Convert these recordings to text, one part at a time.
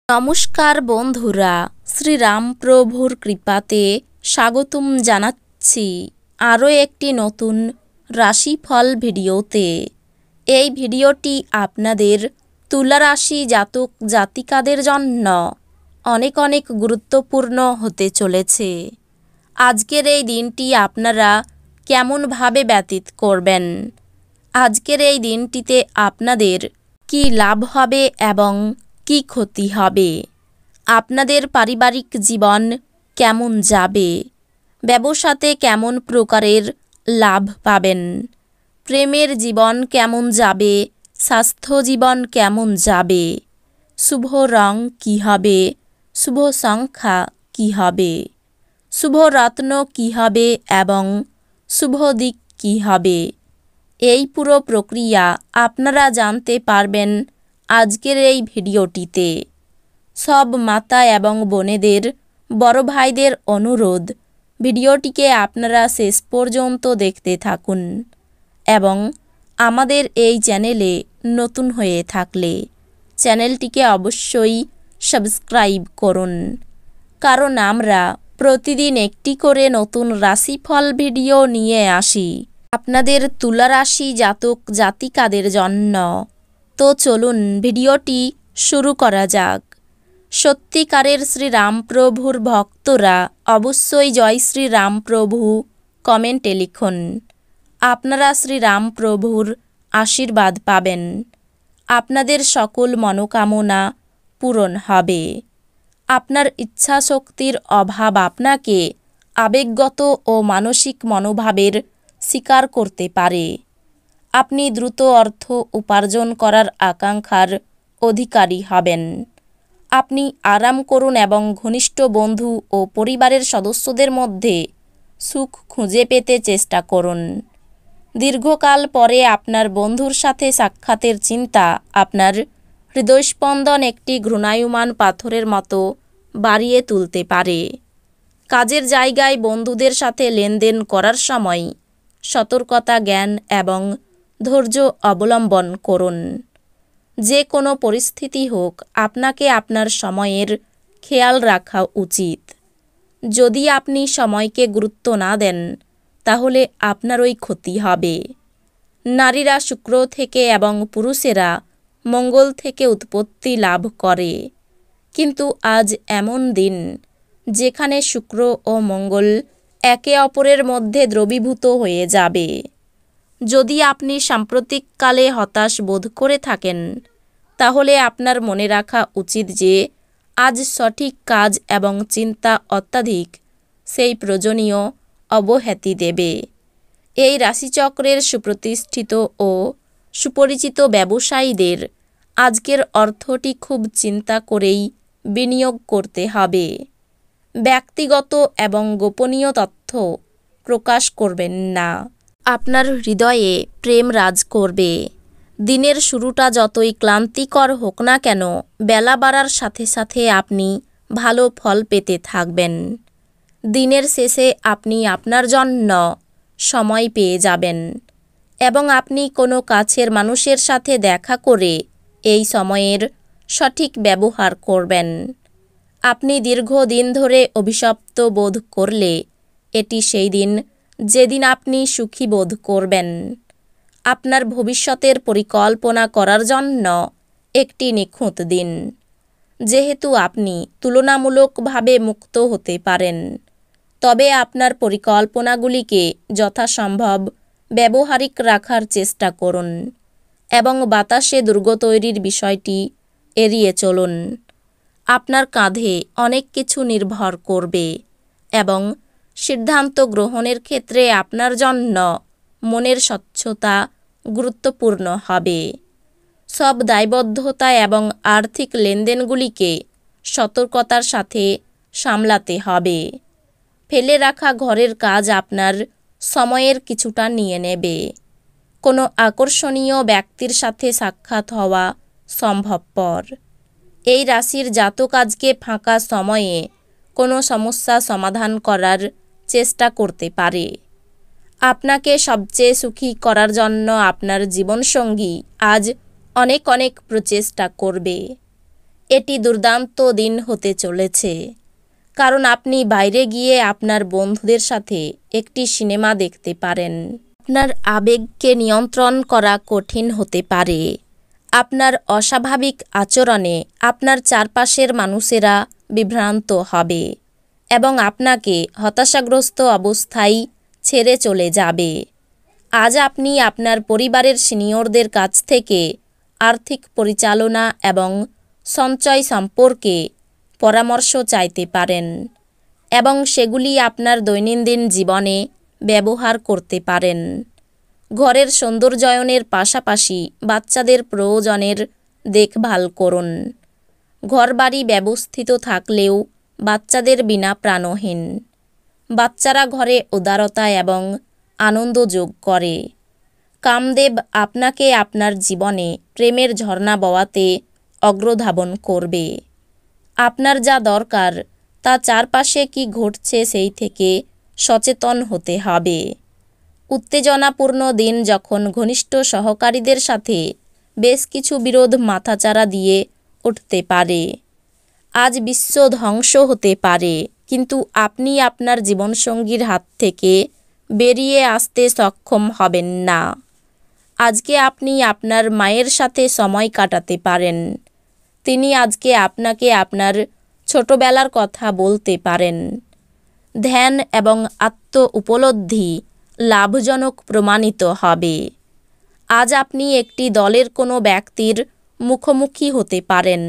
নমস্কার বন্ধুরা, শ্রীরামপ্রভুর কৃপাতে স্বাগতম জানাচ্ছি আরও একটি নতুন রাশিফল ভিডিওতে। এই ভিডিওটি আপনাদের তুলা রাশি জাতক জাতিকাদের জন্য অনেক অনেক গুরুত্বপূর্ণ হতে চলেছে। আজকের এই দিনটি আপনারা কেমনভাবে ব্যতীত করবেন, আজকের এই দিনটিতে আপনাদের কি লাভ হবে এবং কি ক্ষতি হবে, আপনাদের পারিবারিক জীবন কেমন যাবে, ব্যবসাতে কেমন প্রকারের লাভ পাবেন, প্রেমের জীবন কেমন যাবে, স্বাস্থ্য জীবন কেমন যাবে, শুভ রং কী হবে, শুভ সংখ্যা কী হবে, শুভ রত্ন কী হবে এবং শুভ দিক কী হবে, এই পুরো প্রক্রিয়া আপনারা জানতে পারবেন আজকের এই ভিডিওটিতে। সব মাতা এবং বোনেদের, বড় ভাইদের অনুরোধ, ভিডিওটিকে আপনারা শেষ পর্যন্ত দেখতে থাকুন এবং আমাদের এই চ্যানেলে নতুন হয়ে থাকলে চ্যানেলটিকে অবশ্যই সাবস্ক্রাইব করুন, কারণ আমরা প্রতিদিন একটি করে নতুন রাশিফল ভিডিও নিয়ে আসি আপনাদের তুলা রাশি জাতক জাতিকাদের জন্য। তো চলুন ভিডিওটি শুরু করা যাক। সত্যিকারের শ্রীরামপ্রভুর ভক্তরা অবশ্যই জয় শ্রীরামপ্রভু কমেন্টে লিখুন। আপনারা শ্রীরামপ্রভুর আশীর্বাদ পাবেন, আপনাদের সকল মনোকামনা পূরণ হবে। আপনার ইচ্ছাশক্তির অভাব আপনাকে আবেগগত ও মানসিক মনোভাবের শিকার করতে পারে। আপনি দ্রুত অর্থ উপার্জন করার আকাঙ্ক্ষার অধিকারী হবেন। আপনি আরাম করুন এবং ঘনিষ্ঠ বন্ধু ও পরিবারের সদস্যদের মধ্যে সুখ খুঁজে পেতে চেষ্টা করুন। দীর্ঘকাল পরে আপনার বন্ধুর সাথে সাক্ষাতের চিন্তা আপনার হৃদয়স্পন্দন একটি ঘূর্ণায়মান পাথরের মতো বাড়িয়ে তুলতে পারে। কাজের জায়গায় বন্ধুদের সাথে লেনদেন করার সময় সতর্কতা, জ্ঞান এবং ধৈর্য অবলম্বন করুন। যে কোনো পরিস্থিতি হোক, আপনাকে আপনার সময়ের খেয়াল রাখা উচিত। যদি আপনি সময়কে গুরুত্ব না দেন, তাহলে আপনারই ক্ষতি হবে। নারীরা শুক্র থেকে এবং পুরুষেরা মঙ্গল থেকে উৎপত্তি লাভ করে, কিন্তু আজ এমন দিন যেখানে শুক্র ও মঙ্গল একে অপরের মধ্যে দ্রবীভূত হয়ে যাবে। যদি আপনি সাম্প্রতিককালে হতাশ বোধ করে থাকেন, তাহলে আপনার মনে রাখা উচিত যে আজ সঠিক কাজ এবং চিন্তা অত্যাধিক সেই প্রয়োজনীয় অব্যাহতি দেবে। এই রাশিচক্রের সুপ্রতিষ্ঠিত ও সুপরিচিত ব্যবসায়ীদের আজকের অর্থটি খুব চিন্তা করেই বিনিয়োগ করতে হবে। ব্যক্তিগত এবং গোপনীয় তথ্য প্রকাশ করবেন না। আপনার হৃদয়ে প্রেম রাজ করবে। দিনের শুরুটা যতই ক্লান্তিকর হোক না কেন, বেলা বাড়ার সাথে সাথে আপনি ভালো ফল পেতে থাকবেন। দিনের শেষে আপনি আপনার জন্য সময় পেয়ে যাবেন এবং আপনি কোনো কাছের মানুষের সাথে দেখা করে এই সময়ের সঠিক ব্যবহার করবেন। আপনি দীর্ঘদিন ধরে অভিশপ্ত বোধ করলে এটি সেই দিন যেদিন আপনি সুখী বোধ করবেন। আপনার ভবিষ্যতের পরিকল্পনা করার জন্য একটি নিখুঁত দিন, যেহেতু আপনি তুলনামূলকভাবে মুক্ত হতে পারেন। তবে আপনার পরিকল্পনাগুলিকে যথাসম্ভব ব্যবহারিক রাখার চেষ্টা করুন এবং বাতাসে দুর্গ তৈরির বিষয়টি এড়িয়ে চলুন। আপনার কাঁধে অনেক কিছু নির্ভর করবে এবং সিদ্ধান্ত গ্রহণের ক্ষেত্রে আপনার জন্য মনের স্বচ্ছতা গুরুত্বপূর্ণ হবে। সব দায়বদ্ধতা এবং আর্থিক লেনদেনগুলিকে সতর্কতার সাথে সামলাতে হবে। ফেলে রাখা ঘরের কাজ আপনার সময়ের কিছুটা নিয়ে নেবে। কোনো আকর্ষণীয় ব্যক্তির সাথে সাক্ষাৎ হওয়া সম্ভবপর। এই রাশির জাতক আজকে ফাঁকা সময়ে কোনো সমস্যা সমাধান করার চেষ্টা করতে পারে। আপনাকে সবচেয়ে সুখী করার জন্য আপনার জীবনসঙ্গী আজ অনেক অনেক প্রচেষ্টা করবে। এটি দুর্দান্ত দিন হতে চলেছে, কারণ আপনি বাইরে গিয়ে আপনার বন্ধুদের সাথে একটি সিনেমা দেখতে পারেন। আপনার আবেগকে নিয়ন্ত্রণ করা কঠিন হতে পারে। আপনার অস্বাভাবিক আচরণে আপনার চারপাশের মানুষেরা বিভ্রান্ত হবে এবং আপনাকে হতাশাগ্রস্ত অবস্থায় ছেড়ে চলে যাবে। আজ আপনি আপনার পরিবারের সিনিয়রদের কাছ থেকে আর্থিক পরিচালনা এবং সঞ্চয় সম্পর্কে পরামর্শ চাইতে পারেন এবং সেগুলি আপনার দৈনন্দিন জীবনে ব্যবহার করতে পারেন। ঘরের সৌন্দর্যায়নের পাশাপাশি বাচ্চাদের প্রয়োজনের দেখভাল করুন। ঘরবাড়ি ব্যবস্থিত থাকলেও বাচ্চাদের বিনা প্রাণহীন। বাচ্চারা ঘরে উদারতা এবং আনন্দ যোগ করে। কামদেব আপনাকে আপনার জীবনে প্রেমের ঝর্ণা বওয়াতে অগ্রধাবন করবে। আপনার যা দরকার তা চারপাশে কি ঘটছে সেই থেকে সচেতন হতে হবে। উত্তেজনাপূর্ণ দিন যখন ঘনিষ্ঠ সহকারীদের সাথে বেশ কিছু বিরোধ মাথাচাড়া দিয়ে উঠতে পারে। আজ বিশ্ব ধ্বংস হতে পারে, কিন্তু আপনি আপনার জীবনসঙ্গীর হাত থেকে বেরিয়ে আসতে সক্ষম হবেন না। আজকে আপনি আপনার মায়ের সাথে সময় কাটাতে পারেন। তিনি আজকে আপনাকে আপনার ছোটবেলার কথা বলতে পারেন। ধ্যান এবং আত্ম উপলব্ধি লাভজনক প্রমাণিত হবে। আজ আপনি একটি দলের কোনো ব্যক্তির মুখোমুখি হতে পারেন,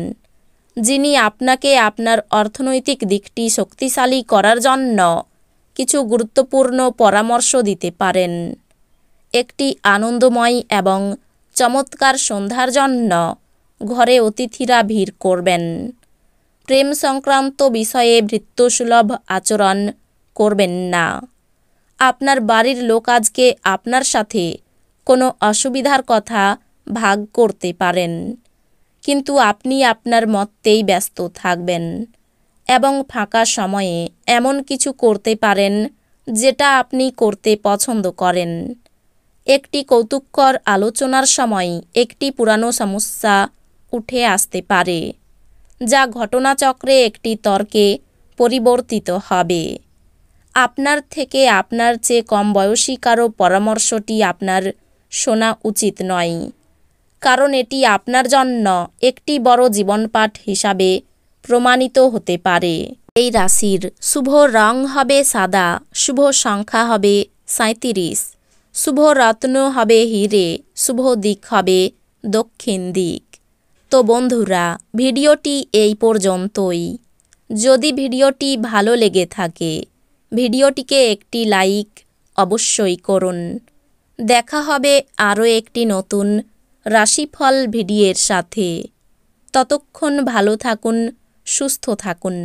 যিনি আপনাকে আপনার অর্থনৈতিক দিকটি শক্তিশালী করার জন্য কিছু গুরুত্বপূর্ণ পরামর্শ দিতে পারেন। একটি আনন্দময় এবং চমৎকার সন্ধ্যার জন্য ঘরে অতিথিরা ভিড় করবেন। প্রেম সংক্রান্ত বিষয়ে ভৃত্যসুলভ আচরণ করবেন না। আপনার বাড়ির লোক আজকে আপনার সাথে কোনো অসুবিধার কথা ভাগ করতে পারেন, কিন্তু আপনি আপনার মতেই ব্যস্ত থাকবেন এবং ফাঁকা সময়ে এমন কিছু করতে পারেন যেটা আপনি করতে পছন্দ করেন। একটি কৌতুককর আলোচনার সময় একটি পুরানো সমস্যা উঠে আসতে পারে, যা ঘটনাচক্রে একটি তর্কে পরিবর্তিত হবে। আপনার থেকে আপনার চেয়ে কম বয়সী কারো পরামর্শটি আপনার শোনা উচিত নয়, কারণ এটি আপনার জন্য একটি বড় জীবনপাঠ হিসাবে প্রমাণিত হতে পারে। এই রাশির শুভ রং হবে সাদা, শুভ সংখ্যা হবে 37, শুভ রত্ন হবে হিরে, শুভ দিক হবে দক্ষিণ দিক। তো বন্ধুরা, ভিডিওটি এই পর্যন্তই। যদি ভিডিওটি ভালো লেগে থাকে ভিডিওটিকে একটি লাইক অবশ্যই করুন। দেখা হবে আরও একটি নতুন রাশিফল ভিডিওর সাথে। ততক্ষণ ভালো থাকুন, সুস্থ থাকুন,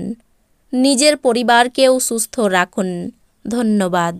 নিজের পরিবারকেও সুস্থ রাখুন। ধন্যবাদ।